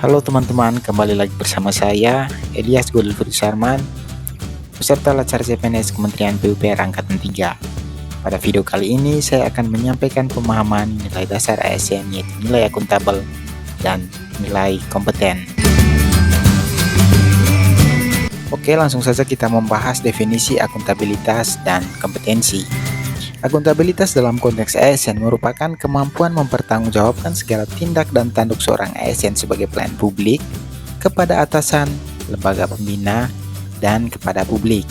Halo teman-teman, kembali lagi bersama saya, Elias Godilfur Sarman, peserta Lacar CPNS Kementerian PUPR Angkatan 3. Pada video kali ini, saya akan menyampaikan pemahaman nilai dasar ASN, yaitu nilai akuntabel dan nilai kompeten. Oke, langsung saja kita membahas definisi akuntabilitas dan kompetensi. Akuntabilitas dalam konteks ASN merupakan kemampuan mempertanggungjawabkan segala tindak dan tanduk seorang ASN sebagai pelayan publik kepada atasan, lembaga pembina, dan kepada publik.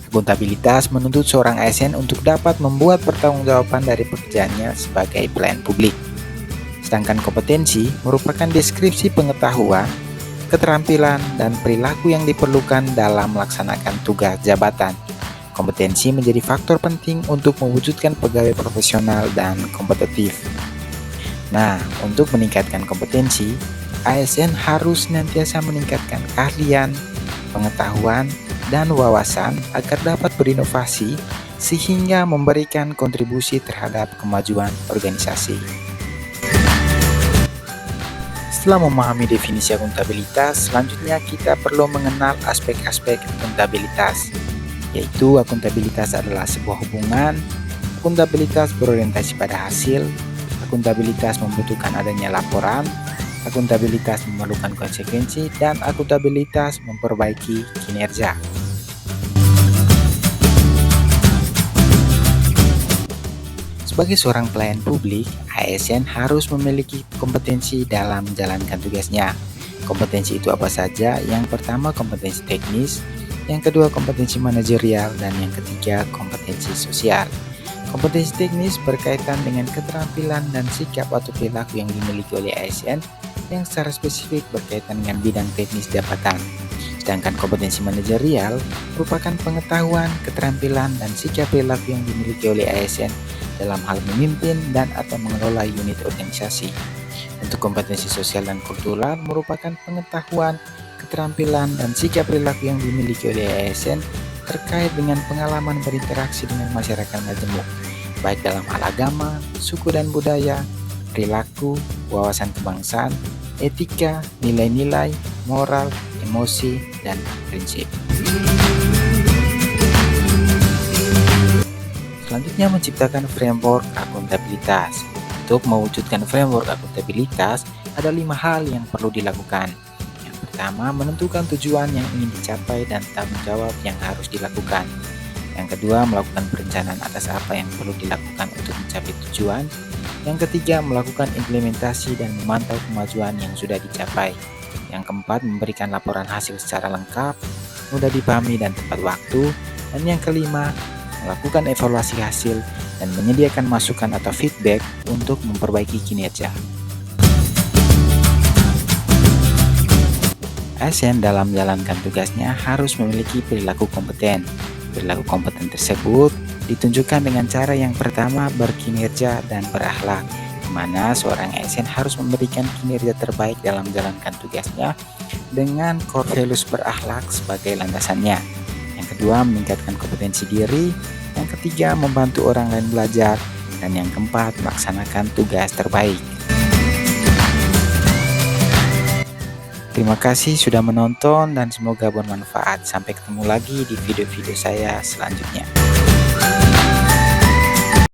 Akuntabilitas menuntut seorang ASN untuk dapat membuat pertanggungjawaban dari pekerjaannya sebagai pelayan publik. Sedangkan kompetensi merupakan deskripsi pengetahuan, keterampilan, dan perilaku yang diperlukan dalam melaksanakan tugas jabatan. Kompetensi menjadi faktor penting untuk mewujudkan pegawai profesional dan kompetitif. Nah, untuk meningkatkan kompetensi, ASN harus senantiasa meningkatkan keahlian, pengetahuan, dan wawasan agar dapat berinovasi sehingga memberikan kontribusi terhadap kemajuan organisasi. Setelah memahami definisi akuntabilitas, selanjutnya kita perlu mengenal aspek-aspek akuntabilitas, yaitu akuntabilitas adalah sebuah hubungan, akuntabilitas berorientasi pada hasil, akuntabilitas membutuhkan adanya laporan, akuntabilitas memerlukan konsekuensi, dan akuntabilitas memperbaiki kinerja. Sebagai seorang pelayan publik, ASN harus memiliki kompetensi dalam menjalankan tugasnya. Kompetensi itu apa saja? Yang pertama, kompetensi teknis, yang kedua kompetensi manajerial, dan yang ketiga kompetensi sosial. Kompetensi teknis berkaitan dengan keterampilan dan sikap atau perilaku yang dimiliki oleh ASN yang secara spesifik berkaitan dengan bidang teknis jabatan. Sedangkan kompetensi manajerial merupakan pengetahuan, keterampilan, dan sikap perilaku yang dimiliki oleh ASN dalam hal memimpin dan atau mengelola unit organisasi. Untuk kompetensi sosial dan kultural merupakan pengetahuan, keterampilan, dan sikap perilaku yang dimiliki oleh ASN terkait dengan pengalaman berinteraksi dengan masyarakat majemuk, baik dalam hal agama, suku dan budaya, perilaku, wawasan kebangsaan, etika, nilai-nilai, moral, emosi, dan prinsip. Selanjutnya, menciptakan framework akuntabilitas. Untuk mewujudkan framework akuntabilitas, ada 5 hal yang perlu dilakukan. Pertama, menentukan tujuan yang ingin dicapai dan tanggung jawab yang harus dilakukan. Yang kedua, melakukan perencanaan atas apa yang perlu dilakukan untuk mencapai tujuan. Yang ketiga, melakukan implementasi dan memantau kemajuan yang sudah dicapai. Yang keempat, memberikan laporan hasil secara lengkap, mudah dipahami dan tepat waktu. Dan yang kelima, melakukan evaluasi hasil dan menyediakan masukan atau feedback untuk memperbaiki kinerja. ASN dalam menjalankan tugasnya harus memiliki perilaku kompeten. Perilaku kompeten tersebut ditunjukkan dengan cara yang pertama berkinerja dan berakhlak, di mana seorang ASN harus memberikan kinerja terbaik dalam menjalankan tugasnya dengan core values berakhlak sebagai landasannya. Yang kedua, meningkatkan kompetensi diri. Yang ketiga, membantu orang lain belajar. Dan yang keempat, melaksanakan tugas terbaik. Terima kasih sudah menonton dan semoga bermanfaat. Sampai ketemu lagi di video-video saya selanjutnya.